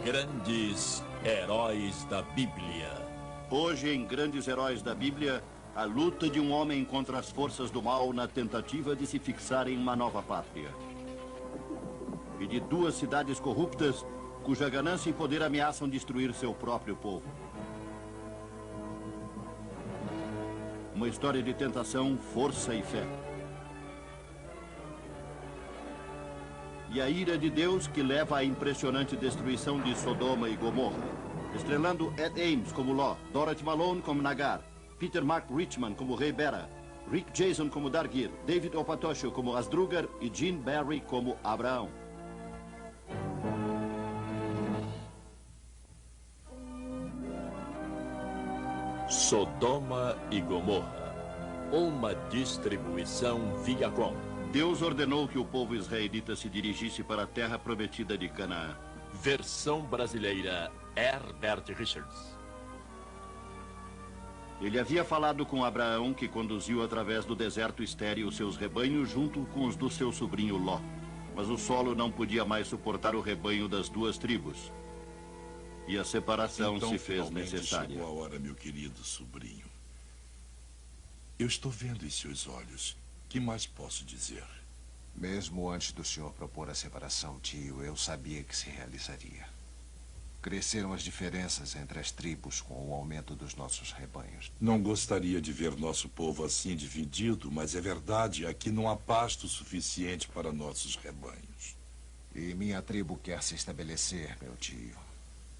Grandes Heróis da Bíblia. Hoje, em Grandes Heróis da Bíblia, a luta de um homem contra as forças do mal na tentativa de se fixar em uma nova pátria. E de duas cidades corruptas, cuja ganância e poder ameaçam destruir seu próprio povo. Uma história de tentação, força e fé. E a ira de Deus que leva à impressionante destruição de Sodoma e Gomorra. Estrelando Ed Ames como Ló, Dorothy Malone como Nagar, Peter Mark Richman como Rei Bera, Rick Jason como Dargir, David Opatosho como Asdrugar e Gene Barry como Abraão. Sodoma e Gomorra. Uma distribuição Viacom. Deus ordenou que o povo israelita se dirigisse para a terra prometida de Canaã. Versão brasileira, Herbert Richards. Ele havia falado com Abraão, que conduziu através do deserto estéril seus rebanhos junto com os do seu sobrinho Ló. Mas o solo não podia mais suportar o rebanho das duas tribos. E a separação então, se fez necessária. Chegou a hora, meu querido sobrinho. Eu estou vendo em seus olhos. Que mais posso dizer? Mesmo antes do senhor propor a separação, tio, eu sabia que se realizaria. Cresceram as diferenças entre as tribos com o aumento dos nossos rebanhos. Não gostaria de ver nosso povo assim dividido, mas é verdade, aqui não há pasto suficiente para nossos rebanhos. E minha tribo quer se estabelecer, meu tio.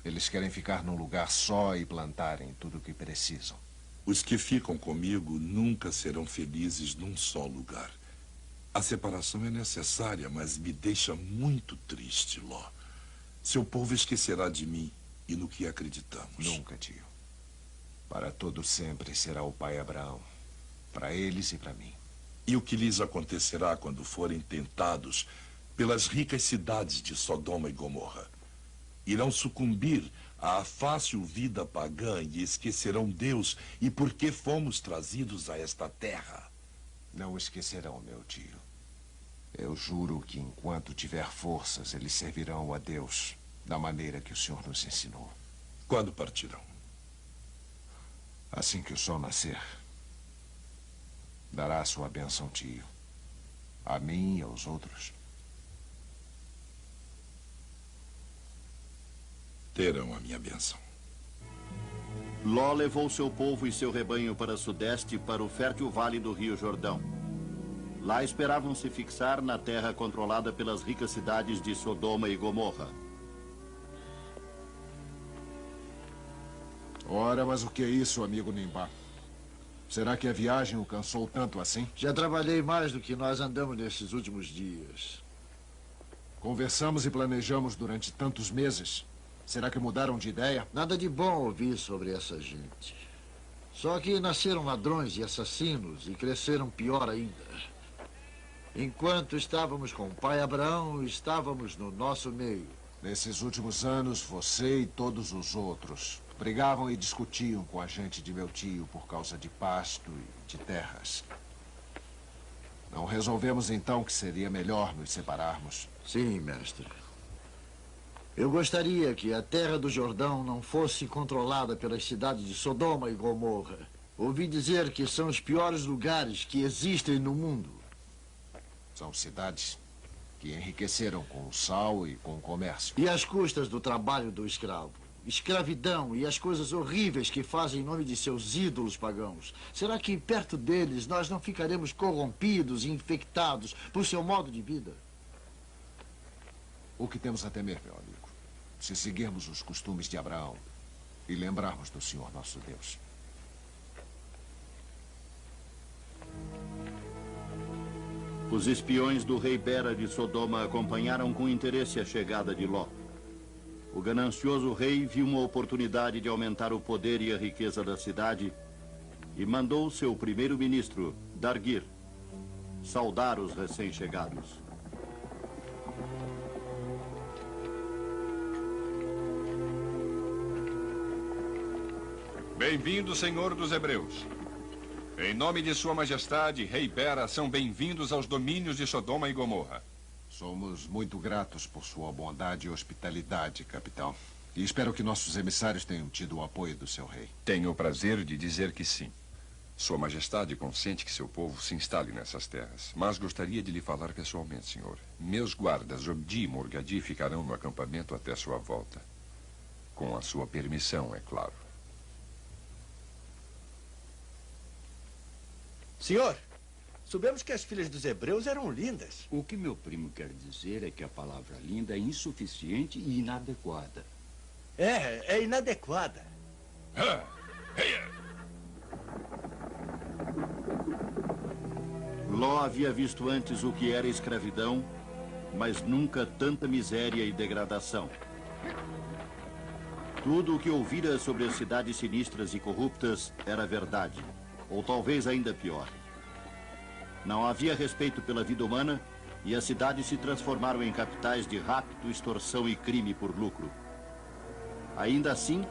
Eles querem ficar num lugar só e plantarem tudo o que precisam. Os que ficam comigo nunca serão felizes num só lugar. A separação é necessária, mas me deixa muito triste, Ló. Seu povo esquecerá de mim e no que acreditamos. Nunca, tio. Para todo sempre será o pai Abraão. Para eles e para mim. E o que lhes acontecerá quando forem tentados pelas ricas cidades de Sodoma e Gomorra? Irão sucumbir à fácil vida pagã e esquecerão Deus e por que fomos trazidos a esta terra. Não esquecerão, meu tio. Eu juro que enquanto tiver forças, eles servirão a Deus da maneira que o senhor nos ensinou. Quando partirão? Assim que o sol nascer. Dará a sua bênção, tio. A mim e aos outros. Terão a minha bênção. Ló levou seu povo e seu rebanho para sudeste, para o fértil vale do Rio Jordão. Lá esperavam se fixar na terra controlada pelas ricas cidades de Sodoma e Gomorra. Ora, mas o que é isso, amigo Nimbá? Será que a viagem o cansou tanto assim? Já trabalhei mais do que nós andamos nesses últimos dias. Conversamos e planejamos durante tantos meses. Será que mudaram de ideia? Nada de bom ouvir sobre essa gente. Só que nasceram ladrões e assassinos e cresceram pior ainda. Enquanto estávamos com o pai Abraão, estávamos no nosso meio. Nesses últimos anos, você e todos os outros brigavam e discutiam com a gente de meu tio por causa de pasto e de terras. Não resolvemos então que seria melhor nos separarmos? Sim, mestre. Eu gostaria que a terra do Jordão não fosse controlada pelas cidades de Sodoma e Gomorra. Ouvi dizer que são os piores lugares que existem no mundo. São cidades que enriqueceram com o sal e com o comércio. E às custas do trabalho do escravo. Escravidão e as coisas horríveis que fazem em nome de seus ídolos pagãos. Será que perto deles nós não ficaremos corrompidos e infectados por seu modo de vida? O que temos a temer, meu amigo? Se seguirmos os costumes de Abraão e lembrarmos do Senhor nosso Deus. Os espiões do rei Bera de Sodoma acompanharam com interesse a chegada de Ló. O ganancioso rei viu uma oportunidade de aumentar o poder e a riqueza da cidade e mandou seu primeiro-ministro, Dargir, saudar os recém-chegados. Bem-vindo, Senhor dos Hebreus. Em nome de Sua Majestade, Rei Bera, são bem-vindos aos domínios de Sodoma e Gomorra. Somos muito gratos por sua bondade e hospitalidade, capitão. E espero que nossos emissários tenham tido o apoio do seu rei. Tenho o prazer de dizer que sim. Sua Majestade consente que seu povo se instale nessas terras. Mas gostaria de lhe falar pessoalmente, senhor. Meus guardas, Obdi e Morgadi, ficarão no acampamento até sua volta. Com a sua permissão, é claro. Senhor, soubemos que as filhas dos hebreus eram lindas. O que meu primo quer dizer é que a palavra linda é insuficiente e inadequada. É inadequada. Ló havia visto antes o que era escravidão, mas nunca tanta miséria e degradação. Tudo o que ouvira sobre as cidades sinistras e corruptas era verdade, ou talvez ainda pior. Não havia respeito pela vida humana e as cidades se transformaram em capitais de rapto, extorsão e crime por lucro. Ainda assim,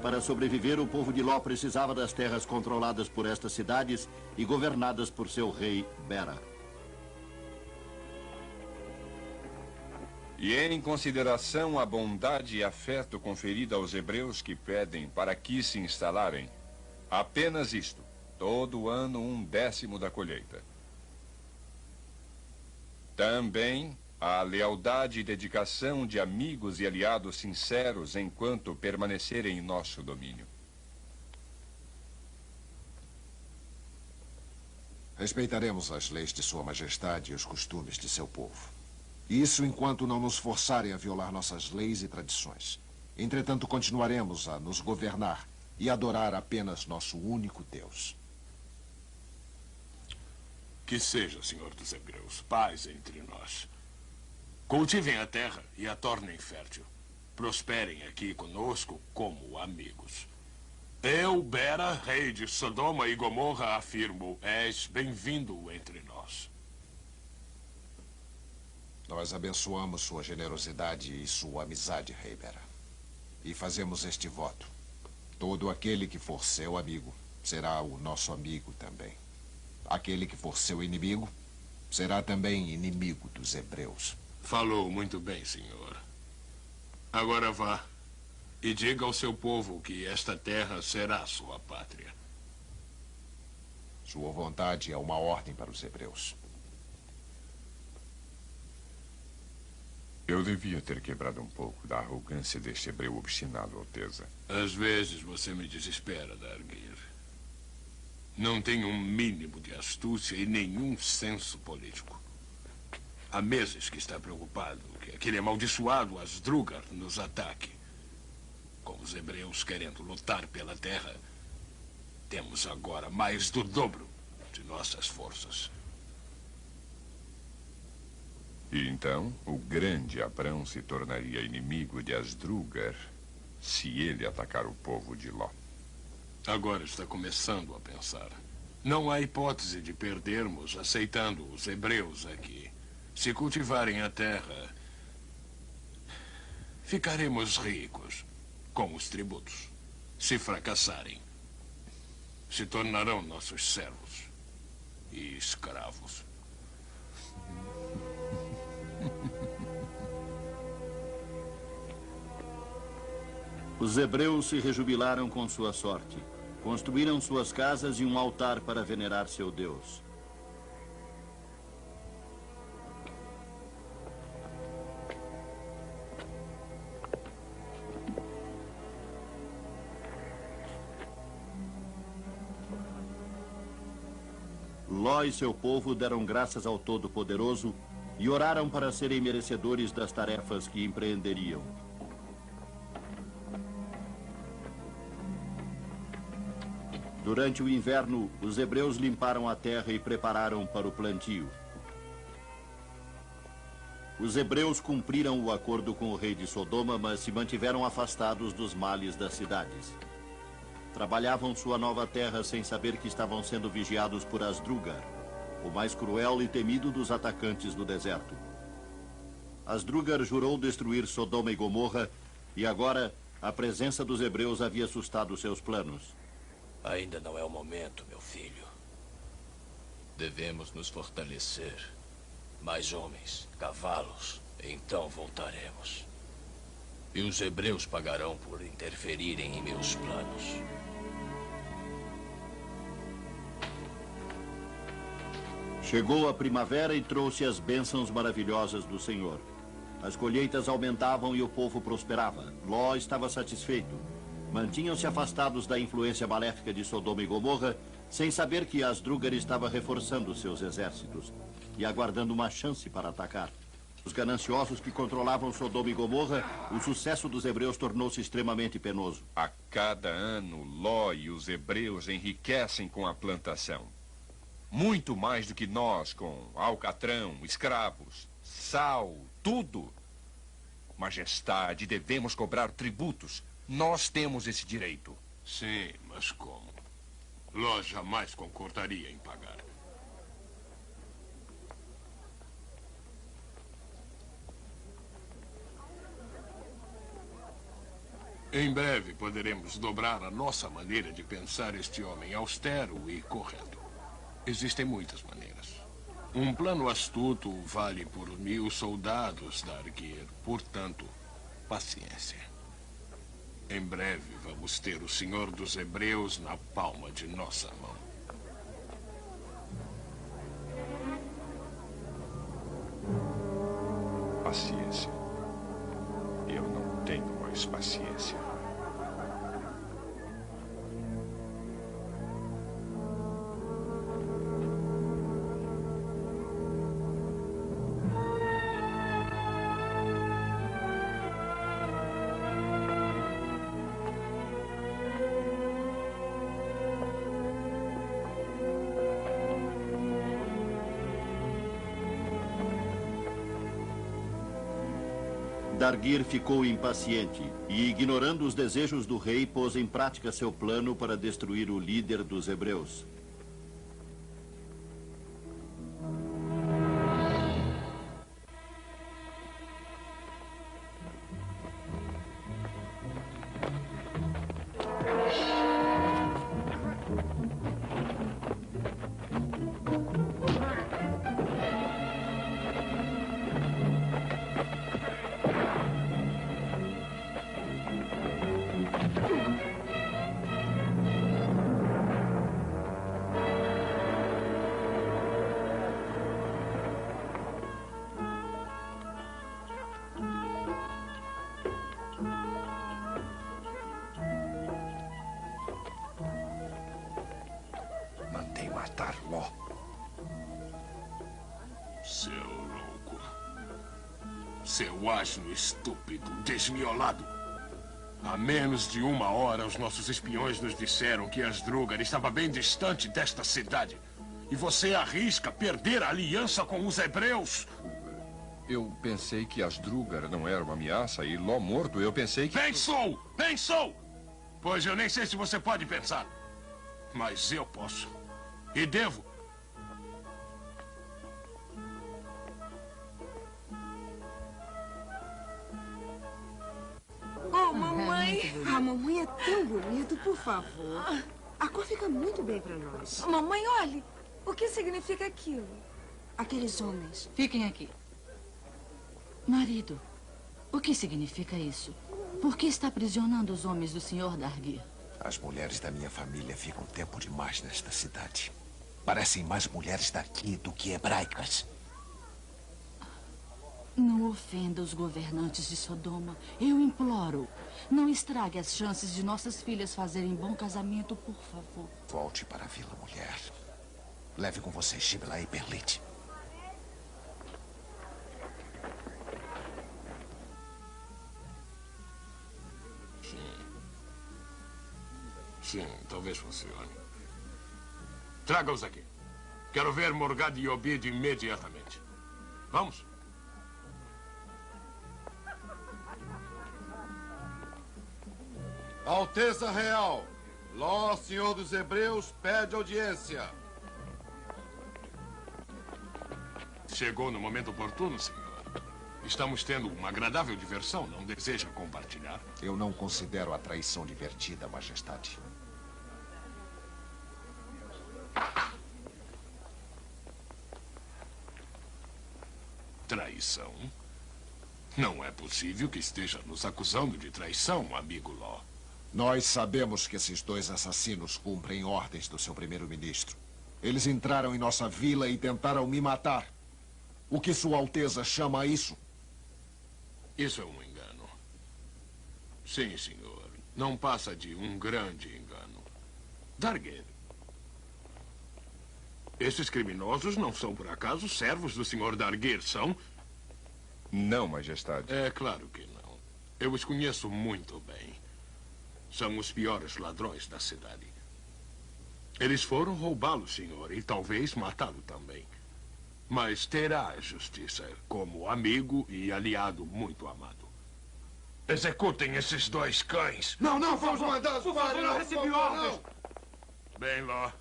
para sobreviver, o povo de Ló precisava das terras controladas por estas cidades e governadas por seu rei Bera. E em consideração à bondade e afeto conferida aos hebreus que pedem para aqui se instalarem, apenas isto, todo ano 1/10 da colheita. Também a lealdade e dedicação de amigos e aliados sinceros enquanto permanecerem em nosso domínio. Respeitaremos as leis de Sua Majestade e os costumes de seu povo. Isso enquanto não nos forçarem a violar nossas leis e tradições. Entretanto, continuaremos a nos governar e adorar apenas nosso único Deus. Que seja, Senhor dos Hebreus, paz entre nós. Cultivem a terra e a tornem fértil. Prosperem aqui conosco como amigos. Eu, Bera, rei de Sodoma e Gomorra, afirmo, és bem-vindo entre nós. Nós abençoamos sua generosidade e sua amizade, rei Bera. E fazemos este voto. Todo aquele que for seu amigo será o nosso amigo também. Aquele que for seu inimigo será também inimigo dos hebreus. Falou muito bem, senhor. Agora vá e diga ao seu povo que esta terra será sua pátria. Sua vontade é uma ordem para os hebreus. Eu devia ter quebrado um pouco da arrogância deste hebreu obstinado, Alteza. Às vezes você me desespera, Dargir. Não tem um mínimo de astúcia e nenhum senso político. Há meses que está preocupado que aquele amaldiçoado Asdrúgar nos ataque. Com os hebreus querendo lutar pela terra, temos agora mais do dobro de nossas forças. E então, o grande Abrão se tornaria inimigo de Asdrúgar se ele atacar o povo de Ló. Agora está começando a pensar. Não há hipótese de perdermos aceitando os hebreus aqui. Se cultivarem a terra, ficaremos ricos com os tributos. Se fracassarem, se tornarão nossos servos e escravos. Os hebreus se rejubilaram com sua sorte. Construíram suas casas e um altar para venerar seu Deus. Ló e seu povo deram graças ao Todo-Poderoso e oraram para serem merecedores das tarefas que empreenderiam. Durante o inverno, os hebreus limparam a terra e prepararam para o plantio. Os hebreus cumpriram o acordo com o rei de Sodoma, mas se mantiveram afastados dos males das cidades. Trabalhavam sua nova terra sem saber que estavam sendo vigiados por Asdrúgar, o mais cruel e temido dos atacantes do deserto. Asdrúgar jurou destruir Sodoma e Gomorra e agora a presença dos hebreus havia assustado seus planos. Ainda não é o momento, meu filho. Devemos nos fortalecer mais homens, cavalos. Então voltaremos. E os hebreus pagarão por interferirem em meus planos. Chegou a primavera e trouxe as bênçãos maravilhosas do Senhor. As colheitas aumentavam e o povo prosperava. Ló estava satisfeito. Mantinham-se afastados da influência maléfica de Sodoma e Gomorra, sem saber que Asdrúgar estava reforçando seus exércitos e aguardando uma chance para atacar. Os gananciosos que controlavam Sodoma e Gomorra, o sucesso dos hebreus tornou-se extremamente penoso. A cada ano, Ló e os hebreus enriquecem com a plantação. Muito mais do que nós, com alcatrão, escravos, sal, tudo. Majestade, devemos cobrar tributos. Nós temos esse direito. Sim, mas como? Ló jamais concordaria em pagar. Em breve poderemos dobrar a nossa maneira de pensar este homem austero e correto. Existem muitas maneiras. Um plano astuto vale por 1000 soldados, Dargir. Portanto, paciência. Em breve vamos ter o Senhor dos Hebreus na palma de nossa mão. Paciência. Eu não tenho mais paciência. Dargir ficou impaciente e, ignorando os desejos do rei, pôs em prática seu plano para destruir o líder dos hebreus. Mandei matar Ló. Seu louco. Seu asno estúpido, desmiolado. Há menos de 1 hora, os nossos espiões nos disseram que Asdrúgar estava bem distante desta cidade. E você arrisca perder a aliança com os hebreus. Eu pensei que Asdrúgar não era uma ameaça e Ló morto, eu pensei que... Pensou! Pensou! Pois eu nem sei se você pode pensar. Mas eu posso. E devo. Oh, mamãe! A mamãe é tão bonita, por favor. A cor fica muito bem pra nós. Mamãe, olhe. O que significa aquilo? Aqueles homens. Fiquem aqui. Marido, o que significa isso? Por que está aprisionando os homens do Sr. Dargir? As mulheres da minha família ficam tempo demais nesta cidade. Parecem mais mulheres daqui do que hebraicas. Não ofenda os governantes de Sodoma. Eu imploro. Não estrague as chances de nossas filhas fazerem bom casamento, por favor. Volte para a vila, mulher. Leve com você Shibla e Berlite. Sim, talvez funcione. Traga-os aqui. Quero ver Morgad e Obid imediatamente. Vamos. Alteza Real, Ló, senhor dos Hebreus, pede audiência. Chegou no momento oportuno, senhor. Estamos tendo uma agradável diversão. Não deseja compartilhar? Eu não considero a traição divertida, Majestade. traição? Não é possível que esteja nos acusando de traição, amigo Law. Nós sabemos que esses dois assassinos cumprem ordens do seu primeiro-ministro. Eles entraram em nossa vila e tentaram me matar. O que Sua Alteza chama isso? Isso é um engano. Sim, senhor. Não passa de um grande engano. Darguer, esses criminosos não são, por acaso, servos do senhor Darguer, são? Não, majestade. É claro que não. Eu os conheço muito bem. São os piores ladrões da cidade. Eles foram roubá-lo, senhor, e talvez matá-lo também. Mas terá a justiça como amigo e aliado muito amado. Executem esses dois cães. Não, não, fomos mandados. Por favor, não recebi ordens. Bem, Law.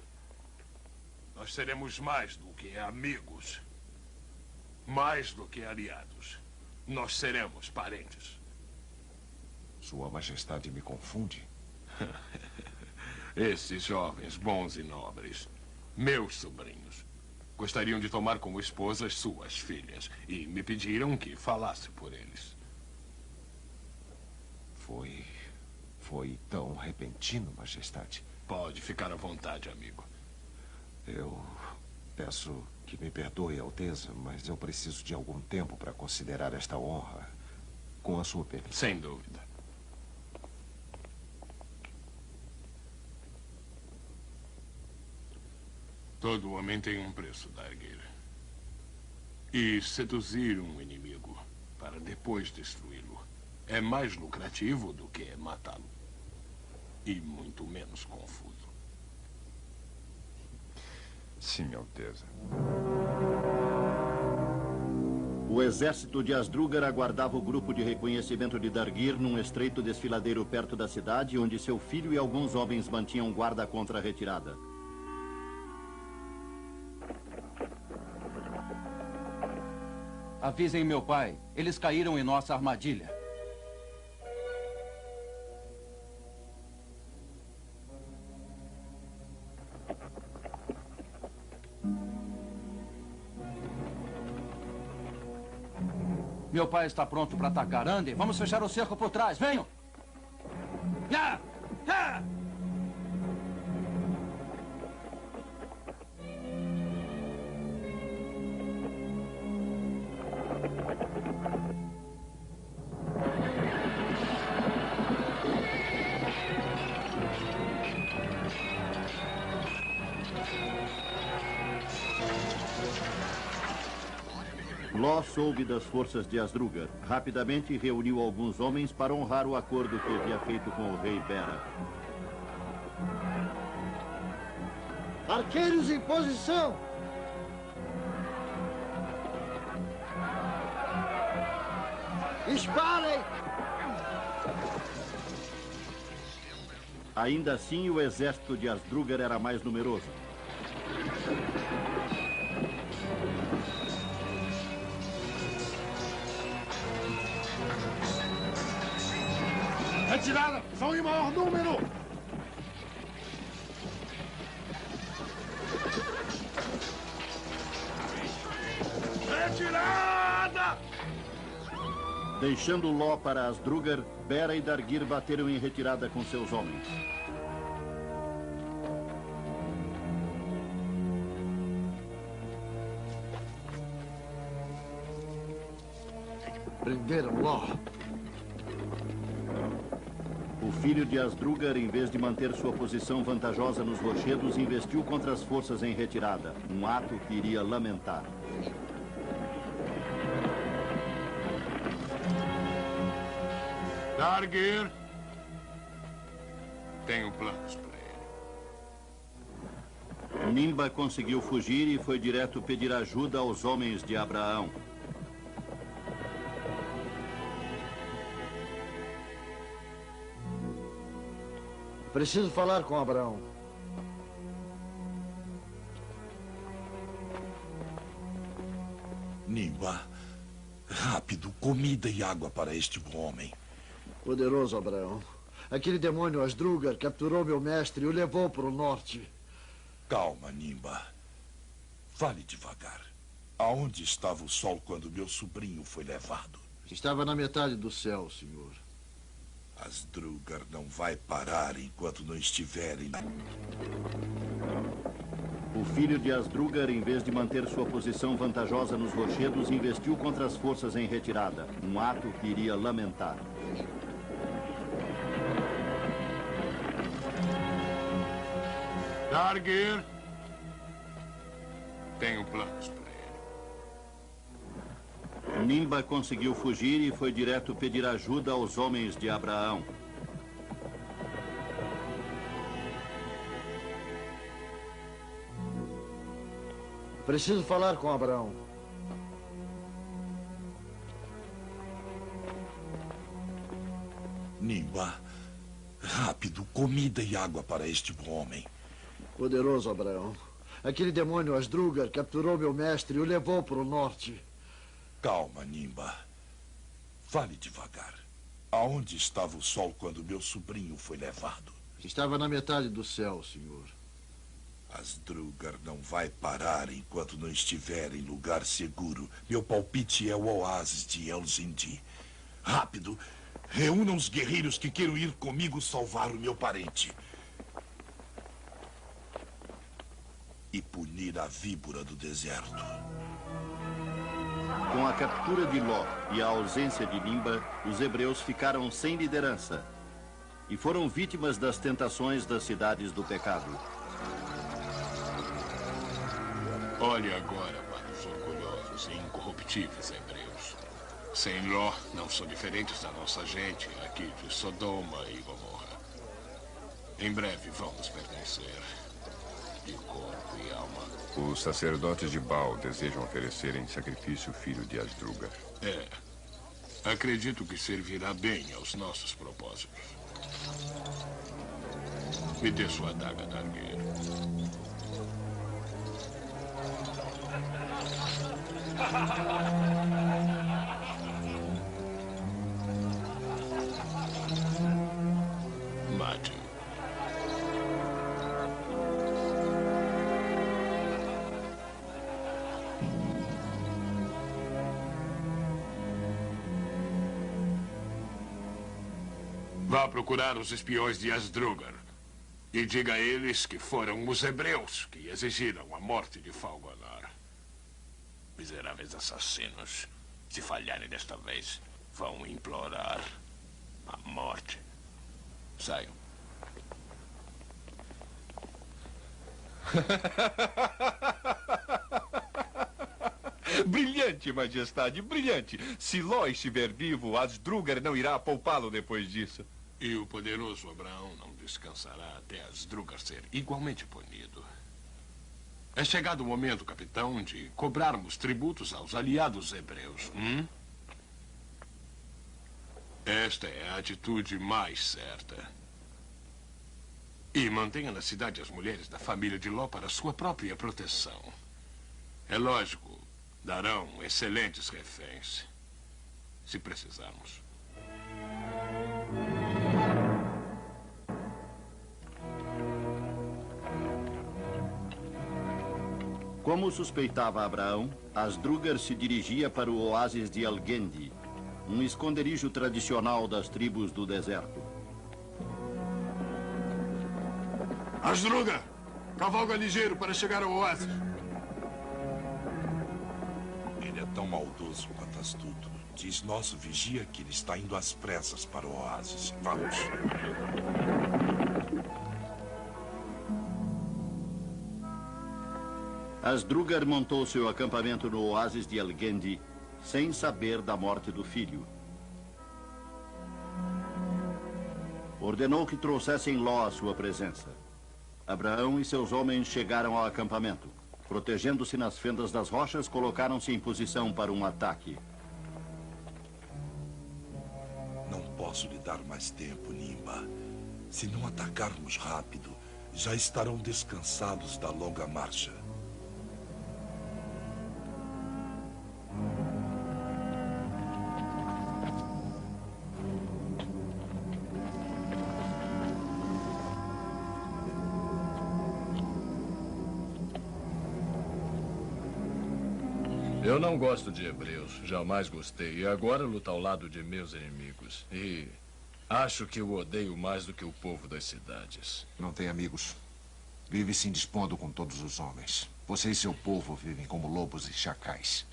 Nós seremos mais do que amigos. Mais do que aliados. Nós seremos parentes. Sua Majestade me confunde. Esses jovens bons e nobres, meus sobrinhos, gostariam de tomar como esposas suas filhas e me pediram que falasse por eles. Foi tão repentino, Majestade. Pode ficar à vontade, amigo. Eu peço que me perdoe, Alteza, mas eu preciso de algum tempo para considerar esta honra, com a sua permissão. Sem dúvida. Todo homem tem um preço, Darguer. E seduzir um inimigo para depois destruí-lo é mais lucrativo do que matá-lo. E muito menos confuso. Sim, Alteza. O exército de Asdrúgar aguardava o grupo de reconhecimento de Darguir num estreito desfiladeiro perto da cidade, onde seu filho e alguns homens mantinham guarda contra a retirada. Avisem meu pai. Eles caíram em nossa armadilha. Meu pai está pronto para atacar. Andem, vamos fechar o cerco por trás. Venham! Ah! Ah! Law soube das forças de Asdrúgar. Rapidamente reuniu alguns homens para honrar o acordo que havia feito com o rei Bera. Arqueiros em posição! Disparem! Ainda assim, o exército de Asdrúgar era mais numeroso. Retirada! São em maior número! Retirada! Deixando Law para Asdrúgar, Bera e Darguir bateram em retirada com seus homens. Prenderam Law. O filho de Asdrúgar, em vez de manter sua posição vantajosa nos rochedos, investiu contra as forças em retirada, um ato que iria lamentar. Darguir, tenho planos para ele. Nimba conseguiu fugir e foi direto pedir ajuda aos homens de Abraão. Preciso falar com Abraão. Nimba, rápido, comida e água para este homem. Poderoso Abraão. Aquele demônio Asdrúgar capturou meu mestre e o levou para o norte. Calma, Nimba. Fale devagar. Aonde estava o sol quando meu sobrinho foi levado? Estava na metade do céu, senhor. Asdrúgar não vai parar enquanto não estiverem... O filho de Asdrúgar, em vez de manter sua posição vantajosa nos rochedos, investiu contra as forças em retirada. Um ato que iria lamentar. Dargir, tenho planos para ele. Nimba conseguiu fugir e foi direto pedir ajuda aos homens de Abraão. Preciso falar com Abraão. Nimba, rápido, comida e água para este homem. Poderoso Abraão. Aquele demônio Asdrúgar capturou meu mestre e o levou para o norte. Calma, Nimba. Fale devagar. Aonde estava o sol quando meu sobrinho foi levado? Estava na metade do céu, senhor. Asdrúgar não vai parar enquanto não estiver em lugar seguro. Meu palpite é o oásis de Elzindi. Rápido, reúnam os guerreiros que queiram ir comigo salvar o meu parente. E punir a víbora do deserto. Com a captura de Ló e a ausência de Nimba, os hebreus ficaram sem liderança e foram vítimas das tentações das cidades do pecado. Olhe agora para os orgulhosos e incorruptíveis hebreus. Sem Ló, não são diferentes da nossa gente aqui de Sodoma e Gomorra. Em breve vão nos pertencer, de corpo e alma. Os sacerdotes de Baal desejam oferecer em sacrifício o filho de Asdrúgar. É. Acredito que servirá bem aos nossos propósitos. Me dê sua adaga, Dargir. Mate. Vá procurar os espiões de Asdrúgar e diga a eles que foram os hebreus que exigiram a morte de Falgonar. Miseráveis assassinos, se falharem desta vez, vão implorar a morte. Saiam. Brilhante, majestade, brilhante. Se Ló estiver vivo, Asdrúgar não irá poupá-lo depois disso. E o poderoso Abraão não descansará até Asdrúgar ser igualmente punido. É chegado o momento, capitão, de cobrarmos tributos aos aliados hebreus. Esta é a atitude mais certa. E mantenha na cidade as mulheres da família de Ló para sua própria proteção. É lógico, darão excelentes reféns, se precisarmos. Como suspeitava Abraão, Asdrúgar se dirigia para o oásis de Elgendi, um esconderijo tradicional das tribos do deserto. Asdrúgar, cavalga ligeiro para chegar ao oásis. Ele é tão maldoso quanto astuto. Diz nosso vigia que ele está indo às pressas para o oásis. Vamos. Asdrúgar montou seu acampamento no oásis de Elgendi, sem saber da morte do filho. Ordenou que trouxessem Ló à sua presença. Abraão e seus homens chegaram ao acampamento. Protegendo-se nas fendas das rochas, colocaram-se em posição para um ataque. Não posso lhe dar mais tempo, Nimba. Se não atacarmos rápido, já estarão descansados da longa marcha. Eu não gosto de hebreus, jamais gostei. E agora luto ao lado de meus inimigos. E acho que o odeio mais do que o povo das cidades. Não tem amigos. Vive se indispondo com todos os homens. Você e seu povo vivem como lobos e chacais.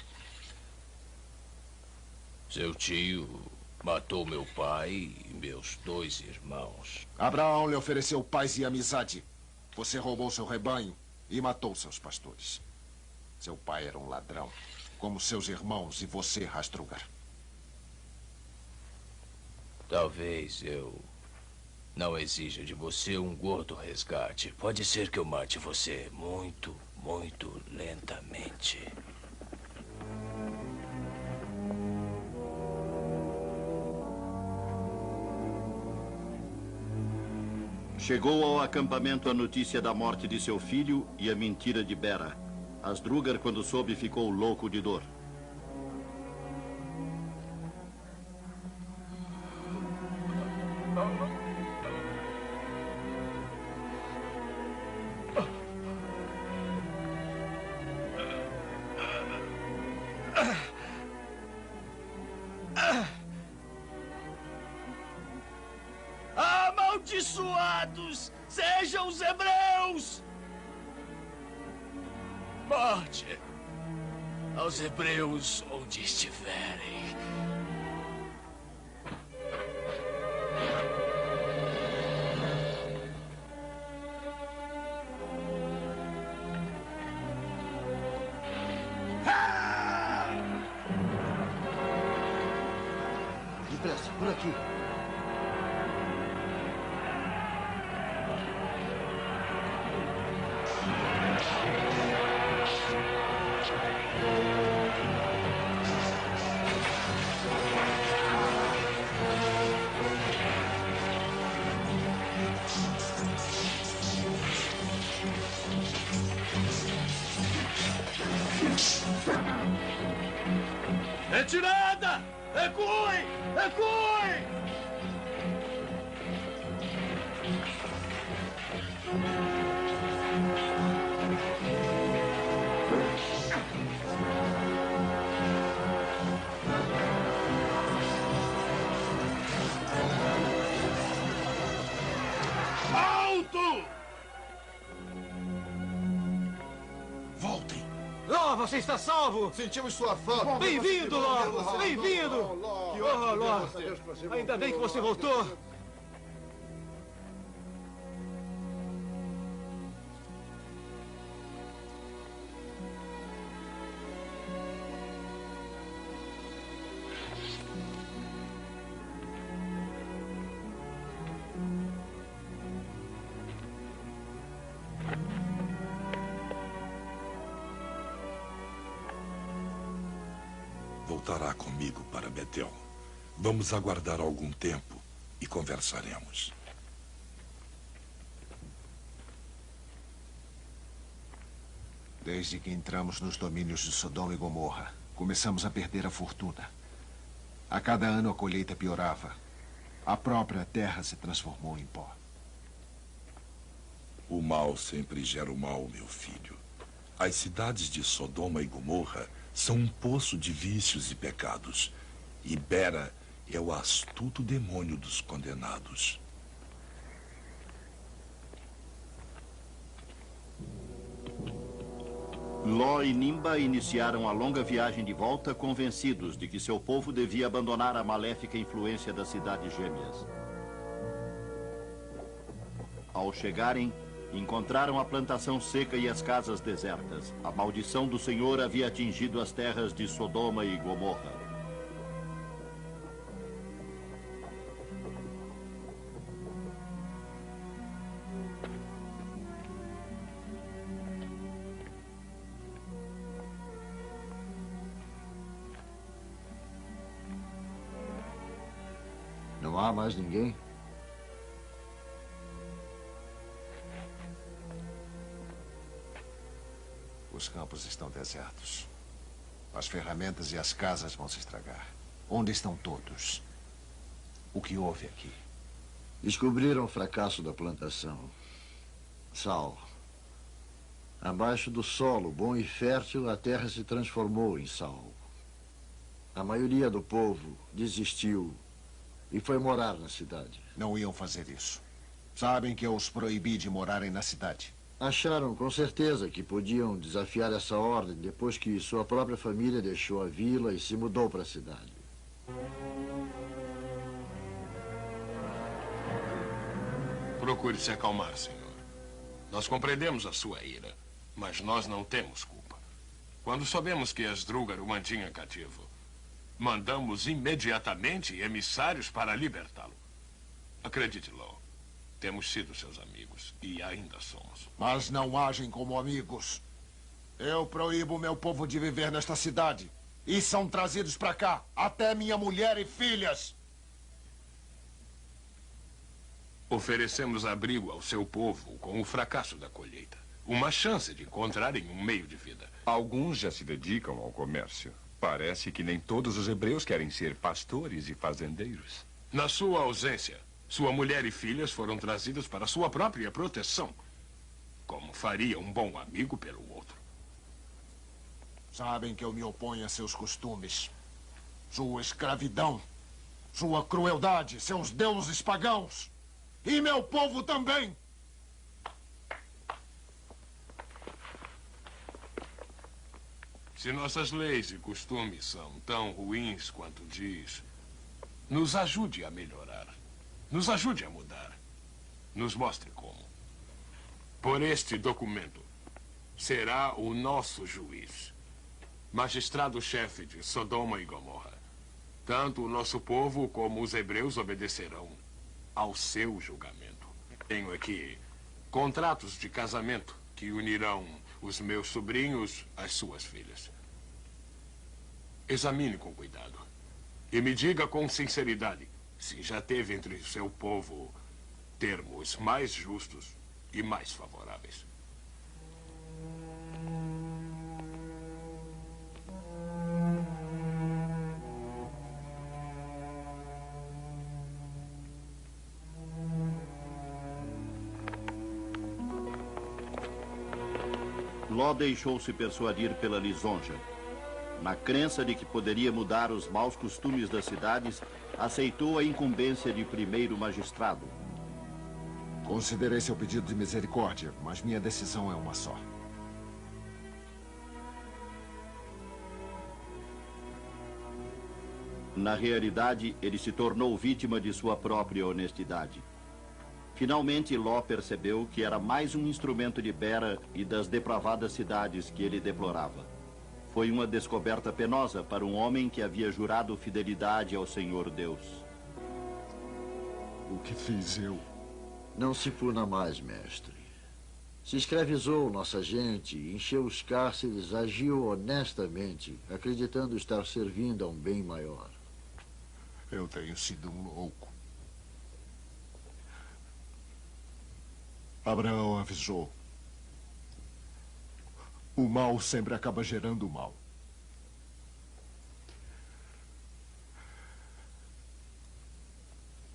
Seu tio matou meu pai e meus 2 irmãos. Abraão lhe ofereceu paz e amizade. Você roubou seu rebanho e matou seus pastores. Seu pai era um ladrão, como seus irmãos e você, Hasdrúgar. Talvez eu não exija de você um gordo resgate. Pode ser que eu mate você muito, muito lentamente. Chegou ao acampamento a notícia da morte de seu filho e a mentira de Bera. Hasdrúgar, quando soube, ficou louco de dor. Amaldiçoados sejam os hebreus! Morte aos hebreus onde estiverem. Depressa, por aqui. Retirada! Recuem! Recuem! Alto! Voltem! Ló, você está salvo! Sentimos sua falta. Bem-vindo, Ló! Bem-vindo! Oh, Ló! Ainda bem que você voltou! Voltará comigo para Betel. Vamos aguardar algum tempo e conversaremos. Desde que entramos nos domínios de Sodoma e Gomorra, começamos a perder a fortuna. A cada ano a colheita piorava. A própria terra se transformou em pó. O mal sempre gera o mal, meu filho. As cidades de Sodoma e Gomorra são um poço de vícios e pecados. E Bera é o astuto demônio dos condenados. Ló e Nimba iniciaram a longa viagem de volta, convencidos de que seu povo devia abandonar a maléfica influência das cidades gêmeas. Ao chegarem, encontraram a plantação seca e as casas desertas. A maldição do Senhor havia atingido as terras de Sodoma e Gomorra. Não há mais ninguém? Os campos estão desertos. As ferramentas e as casas vão se estragar. Onde estão todos? O que houve aqui? Descobriram o fracasso da plantação. Sal. Abaixo do solo, bom e fértil, a terra se transformou em sal. A maioria do povo desistiu e foi morar na cidade. Não iam fazer isso. Sabem que eu os proibi de morarem na cidade. Acharam com certeza que podiam desafiar essa ordem depois que sua própria família deixou a vila e se mudou para a cidade. Procure se acalmar, senhor. Nós compreendemos a sua ira, mas nós não temos culpa. Quando soubemos que Asdrúgar o mantinha cativo, mandamos imediatamente emissários para libertá-lo. Acredite, Law. Temos sido seus amigos e ainda somos. Mas não agem como amigos. Eu proíbo meu povo de viver nesta cidade. E são trazidos para cá, até minha mulher e filhas. Oferecemos abrigo ao seu povo com o fracasso da colheita. Uma chance de encontrarem um meio de vida. Alguns já se dedicam ao comércio. Parece que nem todos os hebreus querem ser pastores e fazendeiros. Na sua ausência, sua mulher e filhas foram trazidas para sua própria proteção. Como faria um bom amigo pelo outro. Sabem que eu me oponho a seus costumes. Sua escravidão. Sua crueldade. Seus deuses pagãos. E meu povo também. Se nossas leis e costumes são tão ruins quanto diz, nos ajude a melhorar. Nos ajude a mudar. Nos mostre como. Por este documento, será o nosso juiz, magistrado-chefe de Sodoma e Gomorra. Tanto o nosso povo como os hebreus obedecerão ao seu julgamento. Tenho aqui contratos de casamento que unirão os meus sobrinhos às suas filhas. Examine com cuidado e me diga com sinceridade se já teve entre seu povo termos mais justos e mais favoráveis. Ló deixou-se persuadir pela lisonja. Na crença de que poderia mudar os maus costumes das cidades, aceitou a incumbência de primeiro magistrado. Considerei seu pedido de misericórdia, mas minha decisão é uma só. Na realidade, ele se tornou vítima de sua própria honestidade. Finalmente, Ló percebeu que era mais um instrumento de Bera e das depravadas cidades que ele deplorava. Foi uma descoberta penosa para um homem que havia jurado fidelidade ao Senhor Deus. O que fiz eu? Não se puna mais, mestre. Se escravizou nossa gente, encheu os cárceres, agiu honestamente, acreditando estar servindo a um bem maior. Eu tenho sido um louco. Abraão avisou. O mal sempre acaba gerando o mal.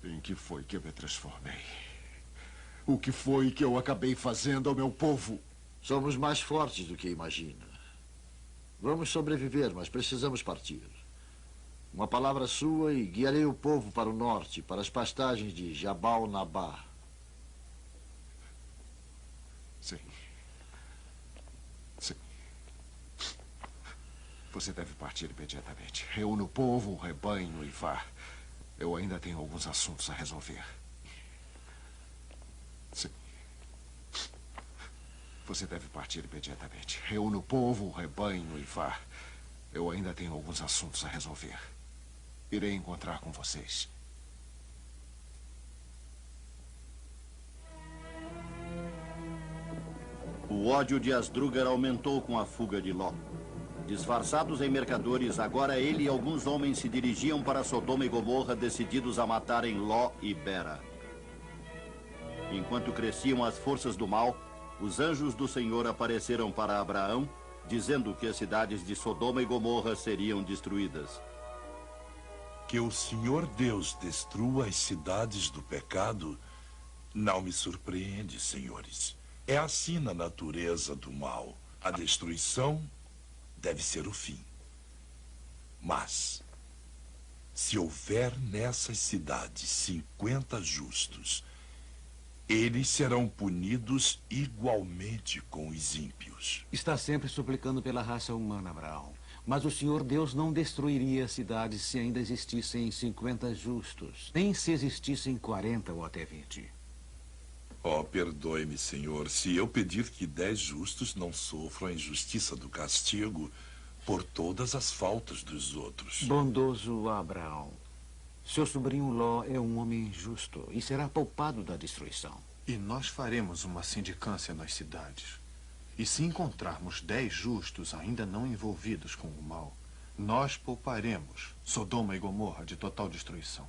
Em que foi que eu me transformei? O que foi que eu acabei fazendo ao meu povo? Somos mais fortes do que imagina. Vamos sobreviver, mas precisamos partir. Uma palavra sua e guiarei o povo para o norte, para as pastagens de Jabal Nabá. Sim. Sim. Você deve partir imediatamente. Reúna o povo, o rebanho e vá. Eu ainda tenho alguns assuntos a resolver. Sim. Você deve partir imediatamente. Reúna o povo, o rebanho e vá. Eu ainda tenho alguns assuntos a resolver. Irei encontrar com vocês. O ódio de Asdrúgar aumentou com a fuga de Ló. Disfarçados em mercadores, agora ele e alguns homens se dirigiam para Sodoma e Gomorra, decididos a matarem Ló e Bera. Enquanto cresciam as forças do mal, os anjos do Senhor apareceram para Abraão, dizendo que as cidades de Sodoma e Gomorra seriam destruídas. Que o Senhor Deus destrua as cidades do pecado não me surpreende, senhores. É assim na natureza do mal. A destruição deve ser o fim. Mas, se houver nessas cidades 50 justos, eles serão punidos igualmente com os ímpios. Está sempre suplicando pela raça humana, Abraão. Mas o Senhor Deus não destruiria as cidades se ainda existissem 50 justos, nem se existissem 40 ou até 20. Oh, perdoe-me, Senhor, se eu pedir que 10 justos não sofram a injustiça do castigo por todas as faltas dos outros. Bondoso Abraão, seu sobrinho Ló é um homem justo e será poupado da destruição. E nós faremos uma sindicância nas cidades. E se encontrarmos 10 justos ainda não envolvidos com o mal, nós pouparemos Sodoma e Gomorra de total destruição.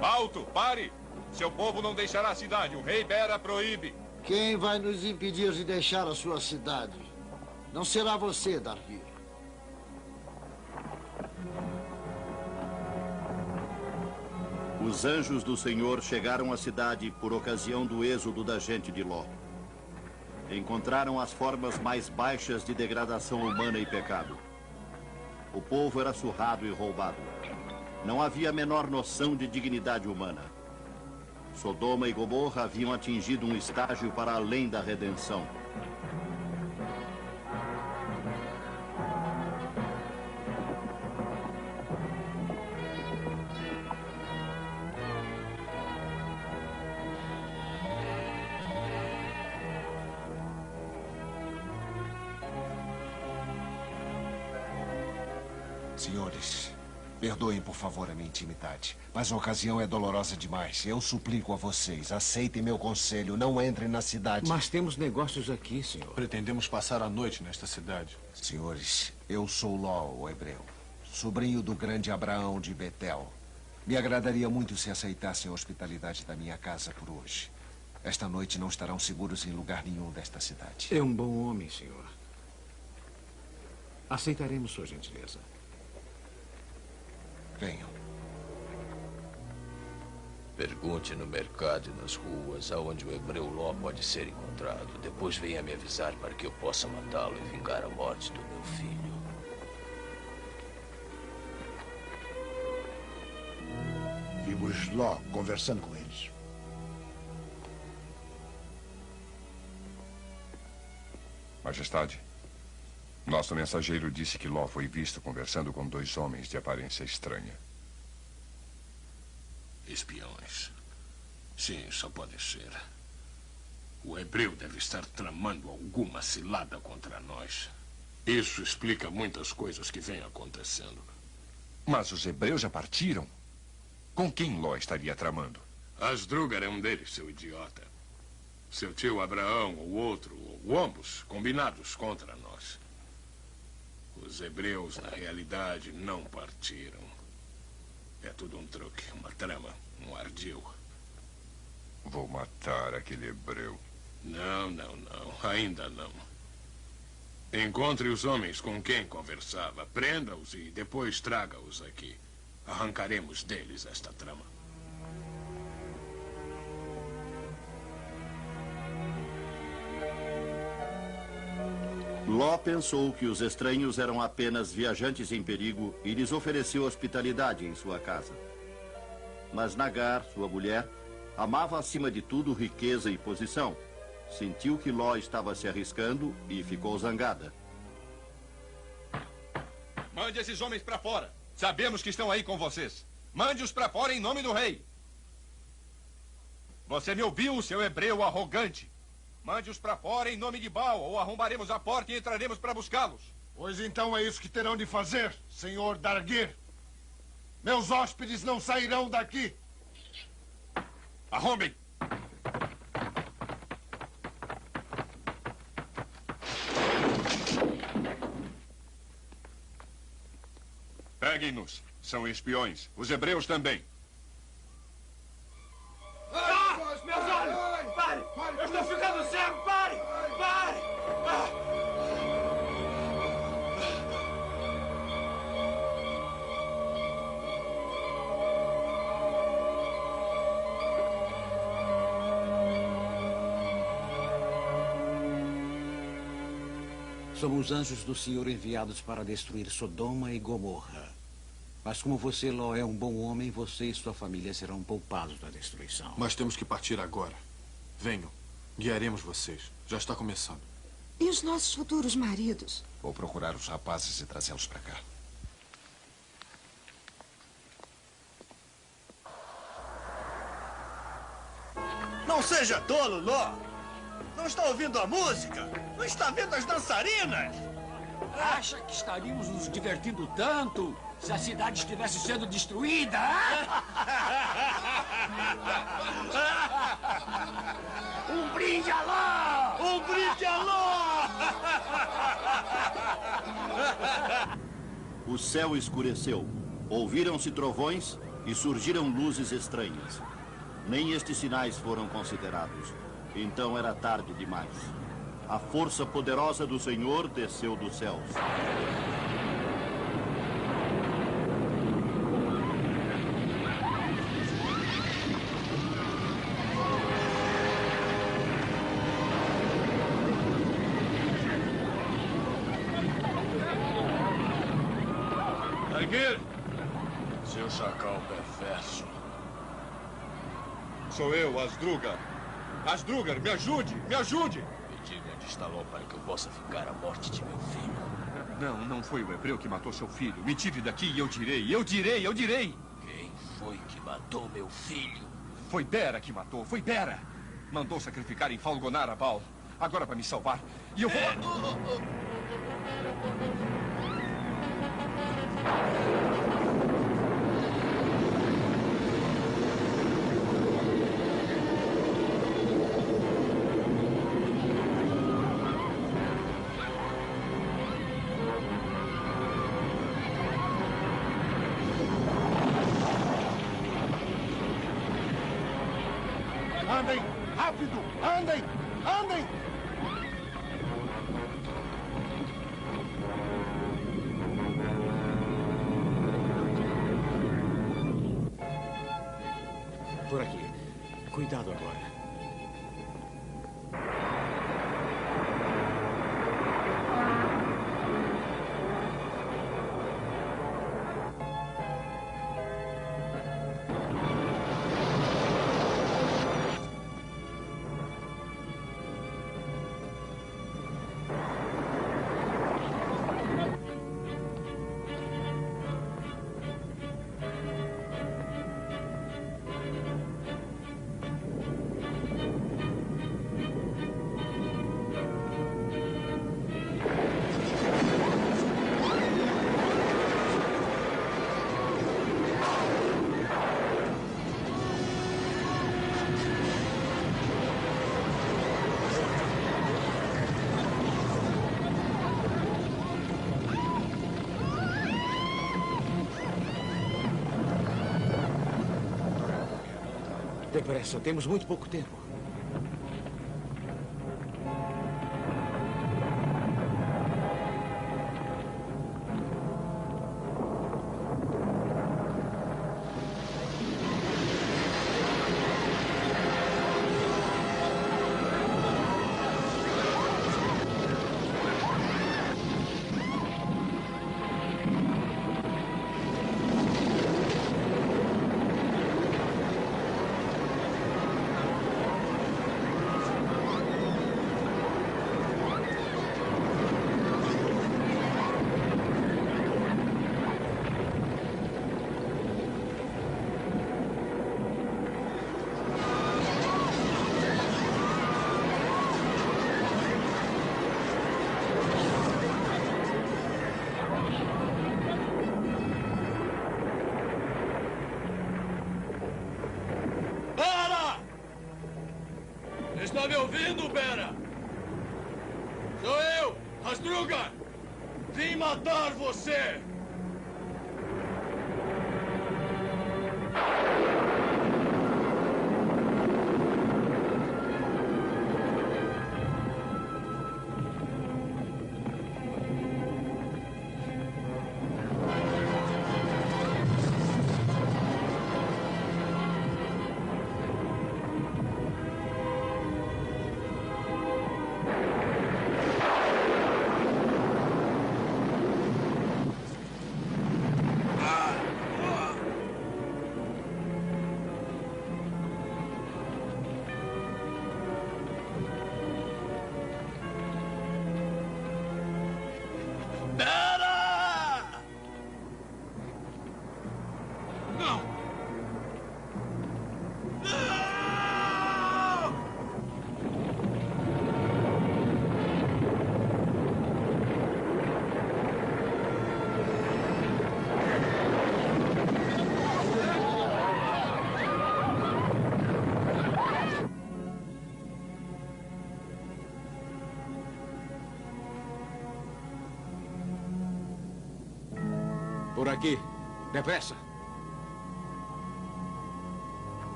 Alto, pare! Seu povo não deixará a cidade. O rei Bera proíbe. Quem vai nos impedir de deixar a sua cidade? Não será você, Dargir. Os anjos do Senhor chegaram à cidade por ocasião do êxodo da gente de Ló. Encontraram as formas mais baixas de degradação humana e pecado. O povo era surrado e roubado. Não havia a menor noção de dignidade humana. Sodoma e Gomorra haviam atingido um estágio para além da redenção. Senhores, perdoem, por favor, a minha intimidade, mas a ocasião é dolorosa demais. Eu suplico a vocês, aceitem meu conselho, não entrem na cidade. Mas temos negócios aqui, senhor. Pretendemos passar a noite nesta cidade. Senhores, eu sou Ló, o hebreu, sobrinho do grande Abraão de Betel. Me agradaria muito se aceitassem a hospitalidade da minha casa por hoje. Esta noite não estarão seguros em lugar nenhum desta cidade. É um bom homem, senhor. Aceitaremos sua gentileza. Venham. Pergunte no mercado e nas ruas aonde o hebreu Ló pode ser encontrado. Depois venha me avisar para que eu possa matá-lo e vingar a morte do meu filho. Vimos Ló conversando com eles. Majestade, nosso mensageiro disse que Ló foi visto conversando com 2 homens de aparência estranha. Espiões. Sim, só pode ser. O hebreu deve estar tramando alguma cilada contra nós. Isso explica muitas coisas que vêm acontecendo. Mas os hebreus já partiram? Com quem Ló estaria tramando? Asdrúgar é um deles, seu idiota. Seu tio Abraão, ou outro, ou ambos, combinados contra nós. Os hebreus, na realidade, não partiram. É tudo um truque, uma trama, um ardil. Vou matar aquele hebreu. Não, ainda não. Encontre os homens com quem conversava, prenda-os e depois traga-os aqui. Arrancaremos deles esta trama. Ló pensou que os estranhos eram apenas viajantes em perigo e lhes ofereceu hospitalidade em sua casa. Mas Nagar, sua mulher, amava acima de tudo riqueza e posição. Sentiu que Ló estava se arriscando e ficou zangada. Mande esses homens para fora. Sabemos que estão aí com vocês. Mande-os para fora em nome do rei. Você me ouviu, seu hebreu arrogante? Mande-os para fora em nome de Baal, ou arrombaremos a porta e entraremos para buscá-los. Pois então é isso que terão de fazer, senhor Dargir. Meus hóspedes não sairão daqui. Arrombem! Peguem-nos. São espiões. Os hebreus também. Meus olhos! Pare! Eu estou ficando cego! Pare! Pare! Somos anjos do Senhor enviados para destruir Sodoma e Gomorra. Mas como você, Ló, é um bom homem, você e sua família serão poupados da destruição. Mas temos que partir agora. Venham. Guiaremos vocês. Já está começando. E os nossos futuros maridos? Vou procurar os rapazes e trazê-los para cá. Não seja tolo, Ló. Não está ouvindo a música? Não está vendo as dançarinas? Acha que estaríamos nos divertindo tanto se a cidade estivesse sendo destruída? Um brinde a Ló! Um brinde a Ló! O céu escureceu. Ouviram-se trovões e surgiram luzes estranhas. Nem estes sinais foram considerados. Então era tarde demais. A força poderosa do Senhor desceu dos céus. Darguir! Seu chacal perverso. Sou eu, Asdrúgar. Asdrúgar, me ajude! Me ajude! Me diga onde está Ló para que eu possa ficar a morte de meu filho. Não foi o hebreu que matou seu filho. Me tire daqui e eu direi. Eu direi! Quem foi que matou meu filho? Foi Bera que matou. Foi Bera. Mandou sacrificar em Falgonar a Baal. Agora para me salvar. E eu vou... Andem! Rápido! Andem! Andem! Por aqui. Cuidado agora. Depressa, temos muito pouco tempo. Está me ouvindo, Bera? Sou eu, Asdrúgar! Vim matar você! Por aqui. Depressa.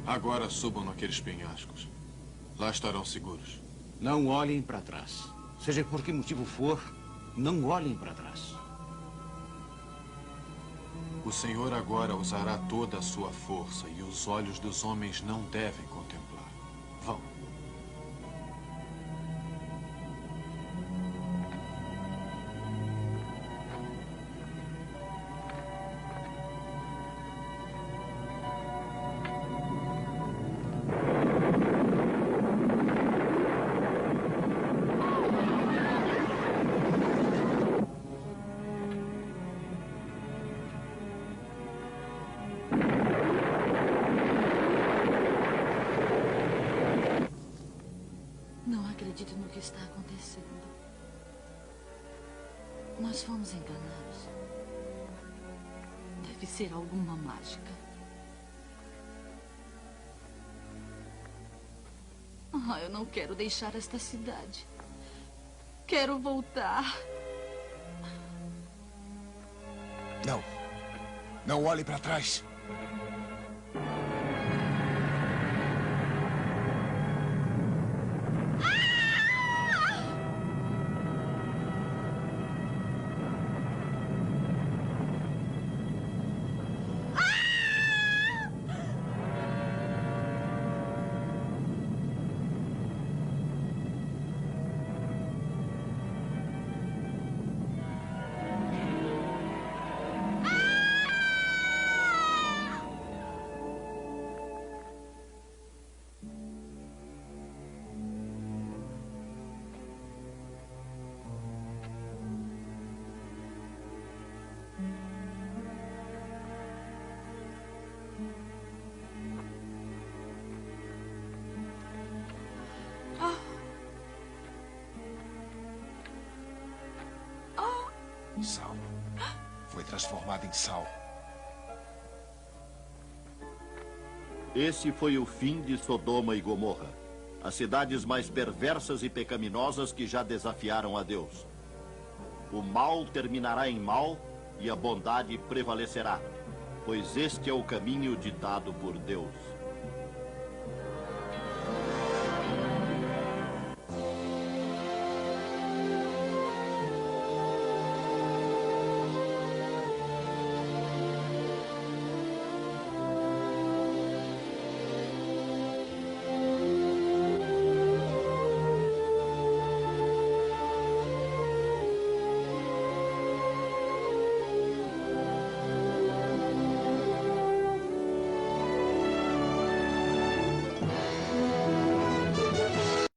Agora subam naqueles penhascos. Lá estarão seguros. Não olhem para trás. Seja por que motivo for, não olhem para trás. O Senhor agora usará toda a sua força e os olhos dos homens não devem contemplar. Vão. Não acredito no que está acontecendo. Nós fomos enganados. Deve ser alguma mágica. Eu não quero deixar esta cidade. Quero voltar. Não. Não olhe para trás. Sal. Foi transformado em sal. Esse foi o fim de Sodoma e Gomorra, as cidades mais perversas e pecaminosas que já desafiaram a Deus. O mal terminará em mal e a bondade prevalecerá, pois este é o caminho ditado por Deus.